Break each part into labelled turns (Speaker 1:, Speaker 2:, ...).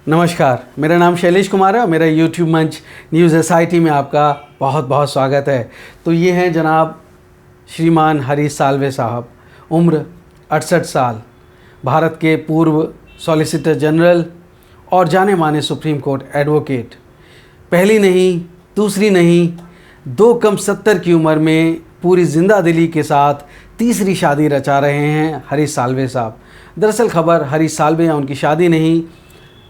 Speaker 1: नमस्कार, मेरा नाम शैलेश कुमार है और मेरा यूट्यूब मंच न्यूज़ एसआईटी में आपका बहुत बहुत स्वागत है। तो ये हैं जनाब श्रीमान हरीश साल्वे साहब, उम्र 68 साल, भारत के पूर्व सॉलिसिटर जनरल और जाने माने सुप्रीम कोर्ट एडवोकेट। पहली नहीं, दूसरी नहीं, 2 कम 70 की उम्र में पूरी जिंदादिली के साथ तीसरी शादी रचा रहे हैं हरीश साल्वे साहब। दरअसल खबर हरीश साल्वे या उनकी शादी नहीं,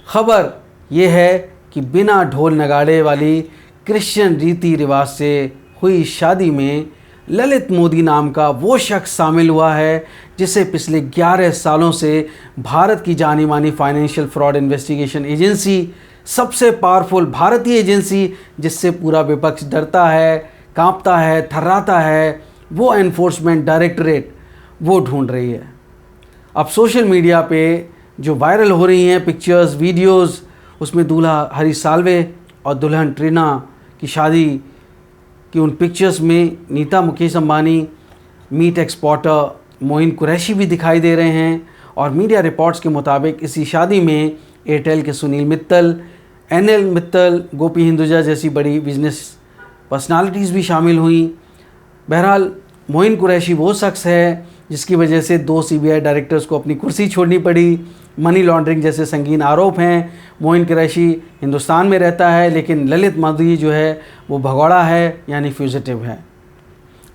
Speaker 1: खबर ये है कि बिना ढोल नगाड़े वाली क्रिश्चियन रीति रिवाज से हुई शादी में ललित मोदी नाम का वो शख्स शामिल हुआ है जिसे पिछले 11 सालों से भारत की जानी मानी फाइनेंशियल फ्रॉड इन्वेस्टिगेशन एजेंसी, सबसे पावरफुल भारतीय एजेंसी जिससे पूरा विपक्ष डरता है, कांपता है, थर्राता है, वो एनफोर्समेंट डायरेक्टरेट वो ढूंढ रही है। अब सोशल मीडिया पे जो वायरल हो रही हैं पिक्चर्स, वीडियोस, उसमें दूल्हा हरीश साल्वे और दुल्हन ट्रीना की शादी की उन पिक्चर्स में नीता मुकेश अंबानी, मीट एक्सपोर्टर मोइन कुरैशी भी दिखाई दे रहे हैं। और मीडिया रिपोर्ट्स के मुताबिक इसी शादी में एयरटेल के सुनील मित्तल, एनएल मित्तल, गोपी हिंदुजा जैसी बड़ी बिजनेस पर्सनालिटीज़ भी शामिल हुई। बहरहाल मोइन कुरैशी वो शख्स है जिसकी वजह से 2 सीबीआई डायरेक्टर्स को अपनी कुर्सी छोड़नी पड़ी। मनी लॉन्ड्रिंग जैसे संगीन आरोप हैं। मोइन कुरैशी हिंदुस्तान में रहता है, लेकिन ललित मोदी जो है वो भगोड़ा है, यानी फ्यूजिटिव है।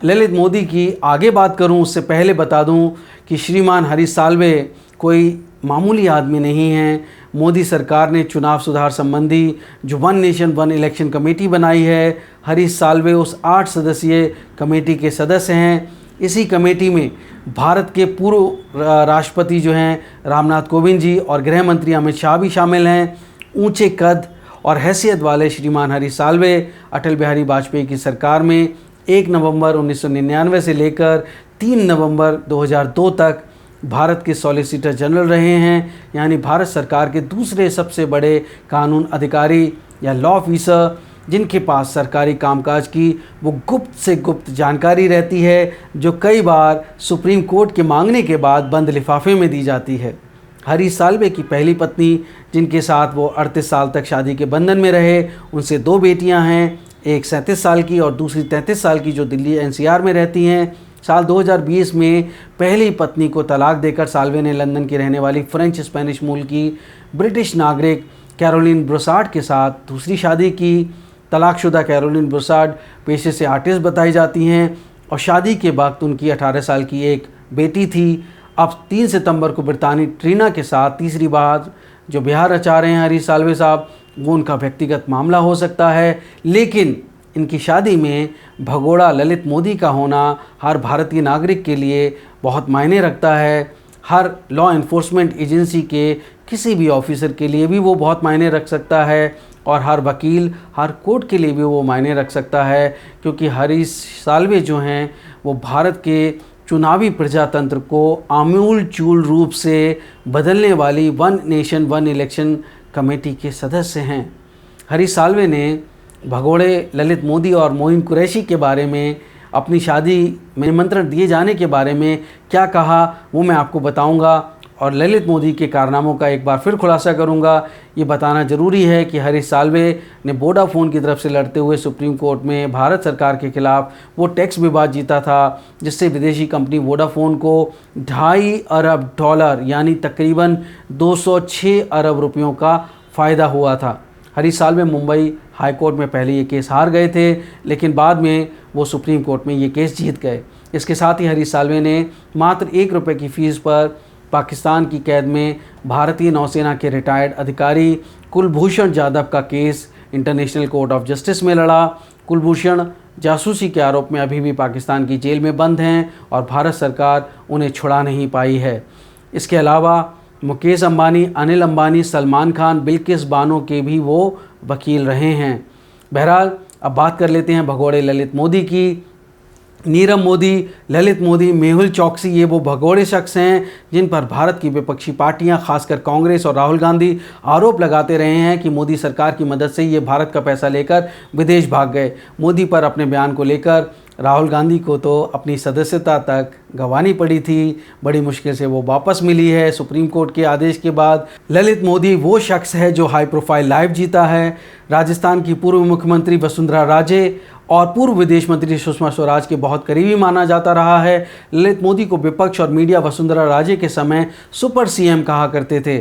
Speaker 1: ललित मोदी की आगे बात करूं उससे पहले बता दूं कि श्रीमान हरीश साल्वे कोई मामूली आदमी नहीं हैं। मोदी सरकार ने चुनाव सुधार संबंधी जो one nation one election committee बनाई है, हरीश साल्वे उस 8 सदस्यीय कमेटी के सदस्य हैं। इसी कमेटी में भारत के पूर्व राष्ट्रपति जो हैं रामनाथ कोविंद जी और गृह मंत्री अमित शाह भी शामिल हैं। ऊंचे कद और हैसियत वाले श्रीमान हरीश साल्वे अटल बिहारी वाजपेयी की सरकार में 1 नवंबर 1999 से लेकर 3 नवंबर 2002 तक भारत के सॉलिसिटर जनरल रहे हैं, यानी भारत सरकार के दूसरे सबसे बड़े कानून अधिकारी या लॉ ऑफिसर, जिनके पास सरकारी कामकाज की वो गुप्त से गुप्त जानकारी रहती है, जो कई बार सुप्रीम कोर्ट के मांगने के बाद बंद लिफाफे में दी जाती है। हरीश साल्वे की पहली पत्नी, जिनके साथ वो 38 साल तक शादी के बंधन में रहे, उनसे 2 बेटियां हैं, एक 37 साल की और दूसरी 33 साल की, जो दिल्ली एनसीआर में रहती हैं। साल 2020 में पहली पत्नी को तलाक देकर साल्वे ने लंदन की रहने वाली फ्रेंच स्पेनिश मूल की ब्रिटिश नागरिक कैरोलिन ब्रोसार्ड के साथ दूसरी शादी की। तलाकशुदा कैरोलिन ब्रोसार्ड पेशे से आर्टिस्ट बताई जाती हैं और शादी के वक्त उनकी 18 साल की एक बेटी थी। अब 3 सितंबर को ब्रितानी ट्रीना के साथ तीसरी बार जो ब्याह रचा रहे हैं हरीश साल्वे साहब, वो उनका व्यक्तिगत मामला हो सकता है, लेकिन इनकी शादी में भगोड़ा ललित मोदी का होना हर भारतीय नागरिक के लिए बहुत मायने रखता है। हर लॉ एनफोर्समेंट एजेंसी के किसी भी ऑफिसर के लिए भी वो बहुत मायने रख सकता है और हर वकील, हर कोर्ट के लिए भी वो मायने रख सकता है, क्योंकि हरीश साल्वे जो हैं वो भारत के चुनावी प्रजातंत्र को आमूल चूल रूप से बदलने वाली one nation one election committee के सदस्य हैं। हरीश साल्वे ने भगोड़े ललित मोदी और मोइन कुरैशी के बारे में, अपनी शादी में निमंत्रण दिए जाने के बारे में क्या कहा वो मैं आपको बताऊंगा और ललित मोदी के कारनामों का एक बार फिर खुलासा करूंगा। ये बताना ज़रूरी है कि हरीश साल्वे ने वोडाफोन की तरफ से लड़ते हुए सुप्रीम कोर्ट में भारत सरकार के खिलाफ वो टैक्स विवाद जीता था, जिससे विदेशी कंपनी वोडाफोन को $2.5 अरब यानी तकरीबन 206 अरब रुपयों का फ़ायदा हुआ था। हरीश साल्वे मुंबई हाई कोर्ट में पहले ये केस हार गए थे, लेकिन बाद में वो सुप्रीम कोर्ट में ये केस जीत गए। इसके साथ ही हरीश साल्वे ने मात्र ₹1 की फ़ीस पर पाकिस्तान की कैद में भारतीय नौसेना के रिटायर्ड अधिकारी कुलभूषण जाधव का case international court of justice में लड़ा। कुलभूषण जासूसी के आरोप में अभी भी पाकिस्तान की जेल में बंद हैं और भारत सरकार उन्हें छुड़ा नहीं पाई है। इसके अलावा मुकेश अंबानी, अनिल अंबानी, सलमान खान, बिल्किस बानो के भी वो वकील रहे हैं। बहरहाल अब बात कर लेते हैं भगोड़े ललित मोदी की। नीरव मोदी, ललित मोदी, मेहुल चौकसी, ये वो भगोड़े शख्स हैं जिन पर भारत की विपक्षी पार्टियां, खासकर कांग्रेस और राहुल गांधी आरोप लगाते रहे हैं कि मोदी सरकार की मदद से ये भारत का पैसा लेकर विदेश भाग गए। मोदी पर अपने बयान को लेकर राहुल गांधी को तो अपनी सदस्यता तक गंवानी पड़ी थी, बड़ी मुश्किल से वो वापस मिली है सुप्रीम कोर्ट के आदेश के बाद। ललित मोदी वो शख्स है जो हाई प्रोफाइल लाइफ जीता है। राजस्थान की पूर्व मुख्यमंत्री वसुंधरा राजे और पूर्व विदेश मंत्री सुषमा स्वराज के बहुत करीबी माना जाता रहा है। ललित मोदी को विपक्ष और मीडिया वसुंधरा राजे के समय सुपर सीएम कहा करते थे।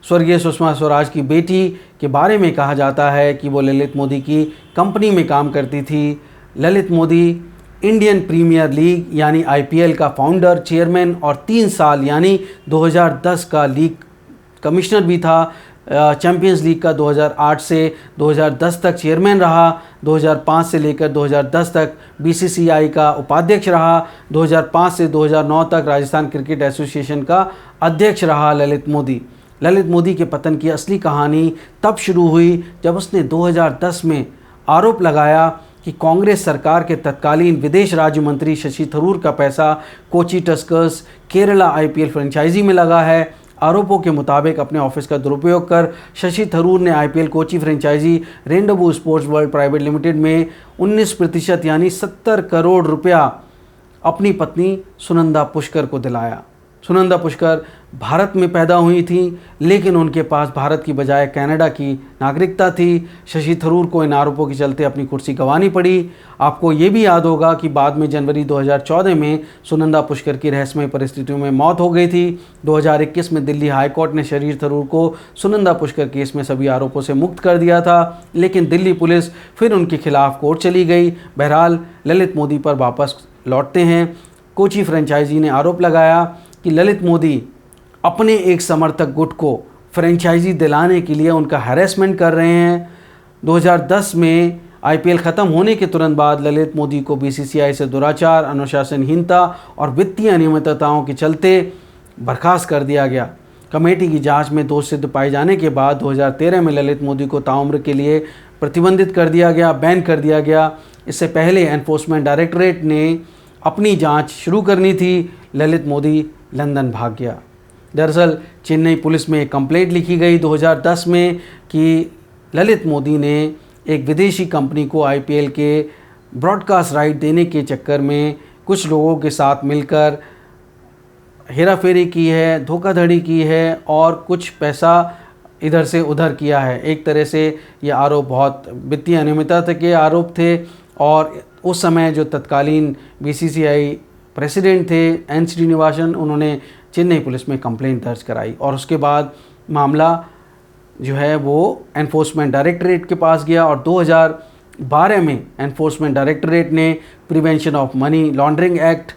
Speaker 1: स्वर्गीय सुषमा स्वराज की बेटी के बारे में कहा जाता है कि वो ललित मोदी की कंपनी में काम करती थी। Lalit Modi Indian Premier League यानी आईपीएल का फाउंडर, चेयरमैन और 3 साल यानी 2010 का लीग कमिश्नर भी था। चैंपियंस लीग का 2008 से 2010 तक चेयरमैन रहा। 2005 से लेकर 2010 तक बीसीसीआई का उपाध्यक्ष रहा। 2005 से 2009 तक राजस्थान क्रिकेट एसोसिएशन का अध्यक्ष रहा ललित मोदी। ललित मोदी के पतन की असली कहानी तब शुरू हुई जब उसने 2010 में आरोप लगाया कि कांग्रेस सरकार के तत्कालीन विदेश राज्य मंत्री शशि थरूर का पैसा Kochi Tuskers Kerala IPL franchise में लगा है। आरोपों के मुताबिक अपने ऑफिस का दुरुपयोग कर शशि थरूर ने IPL Kochi franchise Rainbow Sports World Private Limited में 19% यानी 70 करोड़ रुपया अपनी पत्नी सुनंदा पुष्कर को दिलाया। सुनंदा पुष्कर भारत में पैदा हुई थी, लेकिन उनके पास भारत की बजाय कनाडा की नागरिकता थी। शशि थरूर को इन आरोपों के चलते अपनी कुर्सी गंवानी पड़ी। आपको ये भी याद होगा कि बाद में जनवरी 2014 में सुनंदा पुष्कर की रहस्यमय परिस्थितियों में मौत हो गई थी। 2021 में दिल्ली हाईकोर्ट ने शशि थरूर को सुनंदा पुष्कर केस में सभी आरोपों से मुक्त कर दिया था, लेकिन दिल्ली पुलिस फिर उनके खिलाफ कोर्ट चली गई। बहरहाल ललित मोदी पर वापस लौटते हैं। कोची फ्रेंचाइजी ने आरोप लगाया कि ललित मोदी अपने एक समर्थक गुट को फ्रेंचाइजी दिलाने के लिए उनका हैरेसमेंट कर रहे हैं। 2010 में आईपीएल ख़त्म होने के तुरंत बाद ललित मोदी को बीसीसीआई से दुराचार, अनुशासनहीनता और वित्तीय अनियमितताओं के चलते बर्खास्त कर दिया गया। कमेटी की जांच में दोष सिद्ध पाए जाने के बाद 2013 में ललित मोदी को ताउम्र के लिए प्रतिबंधित कर दिया गया, बैन कर दिया गया। इससे पहले एनफोर्समेंट डायरेक्टरेट ने अपनी जांच शुरू करनी थी। ललित मोदी लंदन भाग गया। दरअसल चेन्नई पुलिस में एक कंप्लेंट लिखी गई 2010 में कि ललित मोदी ने एक विदेशी कंपनी को आईपीएल के ब्रॉडकास्ट राइट देने के चक्कर में कुछ लोगों के साथ मिलकर हेराफेरी की है, धोखाधड़ी की है और कुछ पैसा इधर से उधर किया है। एक तरह से ये आरोप बहुत वित्तीय अनियमितता के आरोप थे और उस समय जो तत्कालीन बीसीसीआई प्रेसिडेंट थे एन श्रीनिवासन, उन्होंने चेन्नई पुलिस में कंप्लेंट दर्ज कराई और उसके बाद मामला जो है वो एनफोर्समेंट डायरेक्टरेट के पास गया और 2012 में एनफोर्समेंट डायरेक्टरेट ने prevention of money laundering act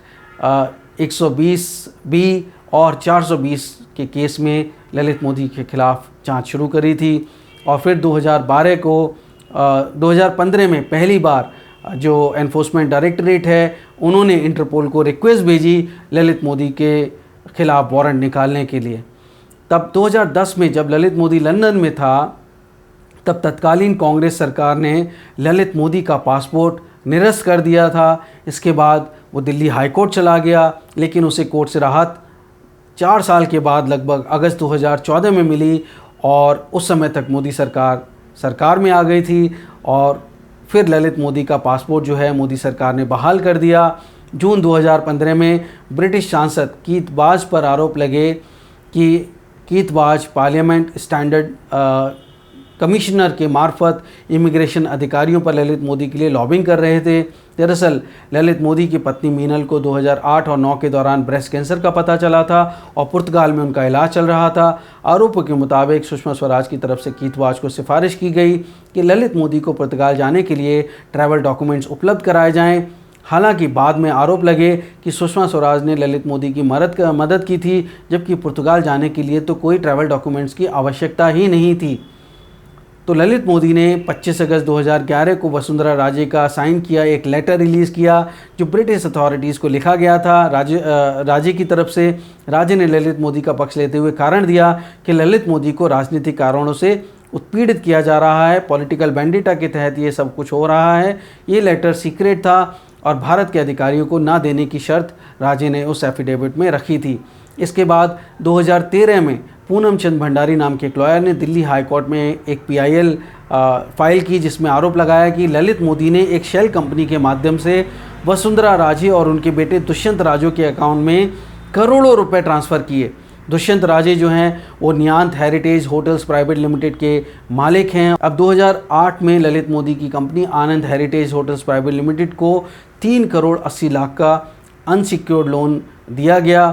Speaker 1: 120B और 420 के केस में ललित मोदी के खिलाफ जांच शुरू करी थी। और फिर 2015 में पहली बार जो एनफोर्समेंट डायरेक्टरेट है उन्होंने इंटरपोल को रिक्वेस्ट भेजी ललित मोदी के खिलाफ वारंट निकालने के लिए। तब 2010 में जब ललित मोदी लंदन में था तब तत्कालीन कांग्रेस सरकार ने ललित मोदी का पासपोर्ट निरस्त कर दिया था। इसके बाद वो दिल्ली हाई कोर्ट चला गया, लेकिन उसे कोर्ट से राहत 4 साल के बाद लगभग अगस्त 2014 में मिली और उस समय तक मोदी सरकार में आ गई थी और फिर ललित मोदी का पासपोर्ट जो है मोदी सरकार ने बहाल कर दिया। जून 2015 में ब्रिटिश सांसद कीथ बाज पर आरोप लगे कि कीथ बाज पार्लियामेंट स्टैंडर्ड कमिश्नर के मार्फत इमिग्रेशन अधिकारियों पर ललित मोदी के लिए लॉबिंग कर रहे थे। दरअसल ललित मोदी की पत्नी मीनल को 2008 और 9 के दौरान ब्रेस्ट कैंसर का पता चला था और पुर्तगाल में उनका इलाज चल रहा था। आरोपों के मुताबिक सुषमा स्वराज की तरफ से कीथ बाज को सिफारिश की गई कि ललित मोदी को पुर्तगाल जाने के लिए ट्रैवल डॉक्यूमेंट्स उपलब्ध कराए जाएं। हालांकि बाद में आरोप लगे कि सुषमा स्वराज ने ललित मोदी की मदद की थी, जबकि पुर्तगाल जाने के लिए तो कोई ट्रैवल डॉक्यूमेंट्स की आवश्यकता ही नहीं थी। तो ललित मोदी ने 25 अगस्त 2011 को वसुंधरा राजे का साइन किया एक लेटर रिलीज़ किया जो ब्रिटिश अथॉरिटीज़ को लिखा गया था राजे की तरफ से। राजे ने ललित मोदी का पक्ष लेते हुए कारण दिया कि ललित मोदी को राजनीतिक कारणों से उत्पीड़ित किया जा रहा है, पॉलिटिकल वेंडिटा के तहत ये सब कुछ हो रहा है। ये लेटर सीक्रेट था और भारत के अधिकारियों को ना देने की शर्त राजे ने उस एफिडेविट में रखी थी। इसके बाद 2013 में पूनम चंद भंडारी नाम के एक लॉयर ने दिल्ली हाई कोर्ट में एक PIL फाइल की जिसमें आरोप लगाया कि ललित मोदी ने एक शेल कंपनी के माध्यम से वसुंधरा राजे और उनके बेटे दुष्यंत राजे के अकाउंट में करोड़ों रुपए ट्रांसफ़र किए। दुष्यंत राजे जो हैं वो नियांत हेरिटेज होटल्स प्राइवेट लिमिटेड के मालिक हैं। अब 2008 में ललित मोदी की कंपनी आनंद हेरिटेज होटल्स प्राइवेट लिमिटेड को 3 करोड़ 80 लाख का अनसिक्योर्ड लोन दिया गया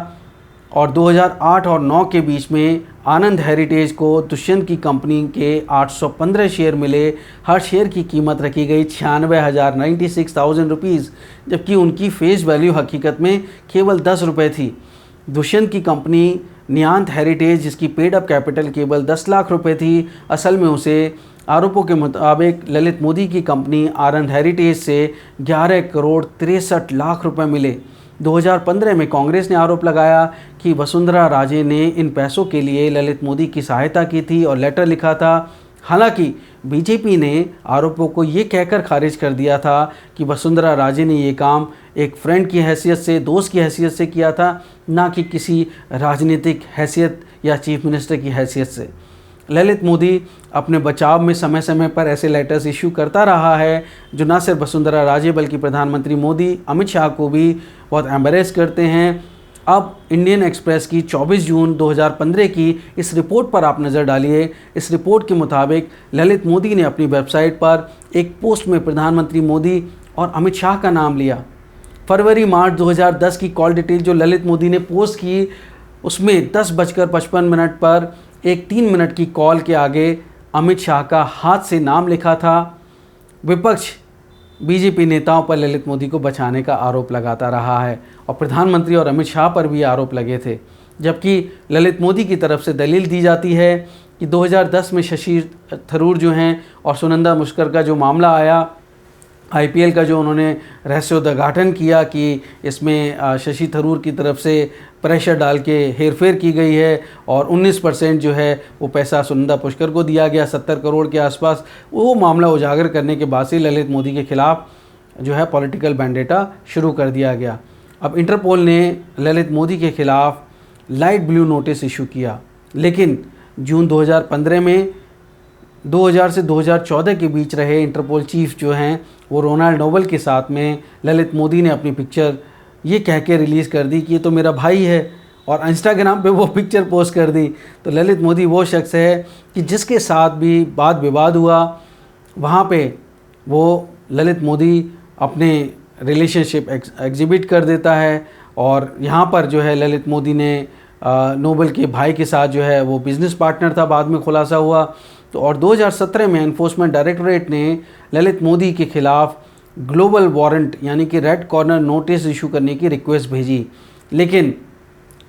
Speaker 1: और 2008 और 9 के बीच में आनंद हेरिटेज को दुष्यंत की कंपनी के 815 शेयर मिले। हर शेयर की कीमत रखी गई 96,096,000 रुपीज़, जबकि उनकी फेस वैल्यू हकीकत में केवल 10 रुपये थी। दुष्यंत की कंपनी नियांत हेरिटेज, जिसकी पेड अप कैपिटल केवल 10 लाख रुपए थी, असल में उसे आरोपों के मुताबिक ललित मोदी की कंपनी आनंद हेरिटेज से 11 करोड़ 63 लाख रुपए मिले। 2015 में कांग्रेस ने आरोप लगाया कि वसुंधरा राजे ने इन पैसों के लिए ललित मोदी की सहायता की थी और लेटर लिखा था। हालांकि बीजेपी ने आरोपों को ये कहकर खारिज कर दिया था कि वसुंधरा राजे ने ये काम एक फ्रेंड की हैसियत से, दोस्त की हैसियत से किया था, ना कि किसी राजनीतिक हैसियत या चीफ मिनिस्टर की हैसियत से। ललित मोदी अपने बचाव में समय समय पर ऐसे लेटर्स इशू करता रहा है जो न सिर्फ वसुंधरा राजे बल्कि प्रधानमंत्री मोदी, अमित शाह को भी बहुत एम्बेरेस करते हैं। अब इंडियन एक्सप्रेस की 24 जून 2015 की इस रिपोर्ट पर आप नज़र डालिए। इस रिपोर्ट के मुताबिक ललित मोदी ने अपनी वेबसाइट पर एक पोस्ट में प्रधानमंत्री मोदी और अमित शाह का नाम लिया। फरवरी मार्च 2010 की कॉल डिटेल जो ललित मोदी ने पोस्ट की, उसमें 10:55 पर एक 3 मिनट की कॉल के आगे अमित शाह का हाथ से नाम लिखा था। विपक्ष बीजेपी नेताओं पर ललित मोदी को बचाने का आरोप लगाता रहा है और प्रधानमंत्री और अमित शाह पर भी आरोप लगे थे, जबकि ललित मोदी की तरफ से दलील दी जाती है कि 2010 में शशि थरूर जो हैं और सुनंदा मुश्कर का जो मामला आया, आईपीएल का जो उन्होंने रहस्योद्घाटन किया कि इसमें शशि थरूर की तरफ से प्रेशर डाल के हेरफेर की गई है और 19% जो है वो पैसा सुनंदा पुष्कर को दिया गया 70 करोड़ के आसपास। वो मामला उजागर करने के बाद से ललित मोदी के खिलाफ जो है पॉलिटिकल वेंडेटा शुरू कर दिया गया। अब इंटरपोल ने ललित मोदी के खिलाफ लाइट ब्लू नोटिस इशू किया, लेकिन जून 2015 में 2000 से 2014 के बीच रहे इंटरपोल चीफ जो हैं वो रोनाल्ड नोबल के साथ में ललित मोदी ने अपनी पिक्चर ये कह के रिलीज़ कर दी कि ये तो मेरा भाई है और इंस्टाग्राम पे वो पिक्चर पोस्ट कर दी। तो ललित मोदी वो शख्स है कि जिसके साथ भी वाद विवाद हुआ वहाँ पे वो ललित मोदी अपने रिलेशनशिप एग्जिबिट कर देता है। और यहाँ पर जो है ललित मोदी ने नोबल के भाई के साथ जो है वो बिज़नेस पार्टनर था, बाद में खुलासा हुआ। तो और 2017 में एनफोर्समेंट डायरेक्टोरेट ने ललित मोदी के खिलाफ ग्लोबल वारंट यानी कि रेड कॉर्नर नोटिस इशू करने की रिक्वेस्ट भेजी, लेकिन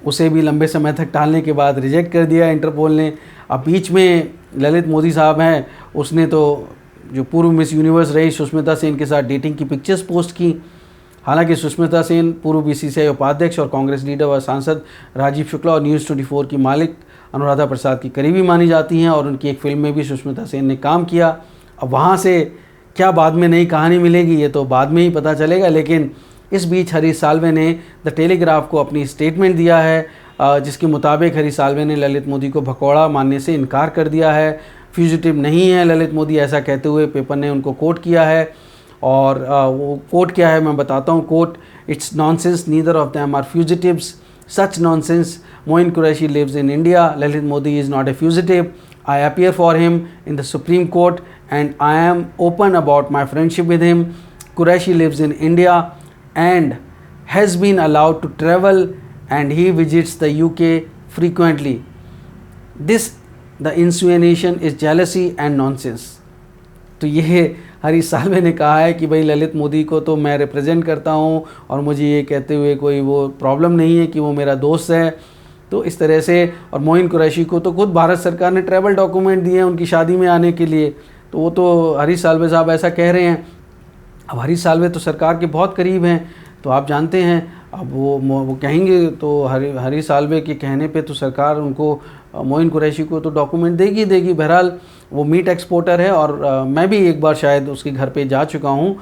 Speaker 1: उसे भी लंबे समय तक टालने के बाद रिजेक्ट कर दिया इंटरपोल ने। अब बीच में ललित मोदी साहब हैं, उसने तो जो पूर्व मिस यूनिवर्स रही सुष्मिता सेन के साथ डेटिंग की पिक्चर्स पोस्ट की। हालांकि सुष्मिता सेन पूर्व बीसीसीआई उपाध्यक्ष और कांग्रेस लीडर व सांसद राजीव शुक्ला और न्यूज़ 24 की मालिक अनुराधा प्रसाद की करीबी मानी जाती हैं और उनकी एक फिल्म में भी सुष्मिता सेन ने काम किया। अब वहाँ से क्या बाद में नई कहानी मिलेगी ये तो बाद में ही पता चलेगा, लेकिन इस बीच हरीश साल्वे ने द टेलीग्राफ को अपनी स्टेटमेंट दिया है जिसके मुताबिक हरीश साल्वे ने ललित मोदी को भगोड़ा मानने से इनकार कर दिया है। फ्यूजिटिव नहीं है ललित मोदी, ऐसा कहते हुए पेपर ने उनको कोट किया है। और वो कोट क्या है मैं बताता हूँ। Quote, it's nonsense, neither of them are fugitives, such nonsense, Moin Qureshi lives in India, Lalit Modi is not a fugitive, I appear for him in the Supreme Court and I am open about my friendship with him. Qureshi lives in India and has been allowed to travel and he visits the UK frequently. The insinuation is jealousy and nonsense. तो ये हरीश साल्वे ने कहा है कि भाई ललित मोदी को तो मैं रिप्रेजेंट करता हूँ और मुझे ये कहते हुए कोई वो प्रॉब्लम नहीं है कि वो मेरा दोस्त है। तो इस तरह से, और मोइन कुरैशी को तो खुद भारत सरकार ने ट्रैवल डॉक्यूमेंट दिए हैं उनकी शादी में आने के लिए, तो वो तो हरीश साल्वे साहब ऐसा कह रहे हैं। अब हरीश साल्वे तो सरकार के बहुत करीब हैं, तो आप जानते हैं अब वो कहेंगे तो हरीश साल्वे के कहने पे तो सरकार उनको मोइन कुरैशी को तो डॉक्यूमेंट देगी। बहरहाल वो मीट एक्सपोर्टर है और मैं भी एक बार शायद उसके घर पे जा चुका हूँ।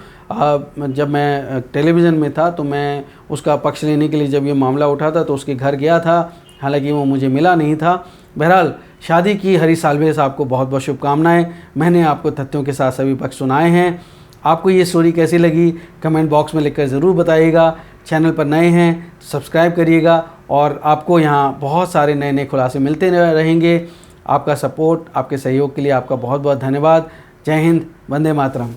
Speaker 1: जब मैं टेलीविज़न में था तो मैं उसका पक्ष लेने के लिए जब ये मामला उठा था तो उसके घर गया था, हालांकि वो मुझे मिला नहीं था। बहरहाल शादी की हरीश साल्वे साहब को बहुत बहुत शुभकामनाएं। मैंने आपको तथ्यों के साथ सभी पक्ष सुनाए हैं आपको ये स्टोरी कैसी लगी कमेंट बॉक्स में लिखकर ज़रूर बताइएगा। चैनल पर नए हैं सब्सक्राइब करिएगा और आपको यहाँ बहुत सारे नए नए खुलासे मिलते रहेंगे। आपका सपोर्ट, आपके सहयोग के लिए आपका बहुत बहुत धन्यवाद। जय हिंद, वंदे मातरम।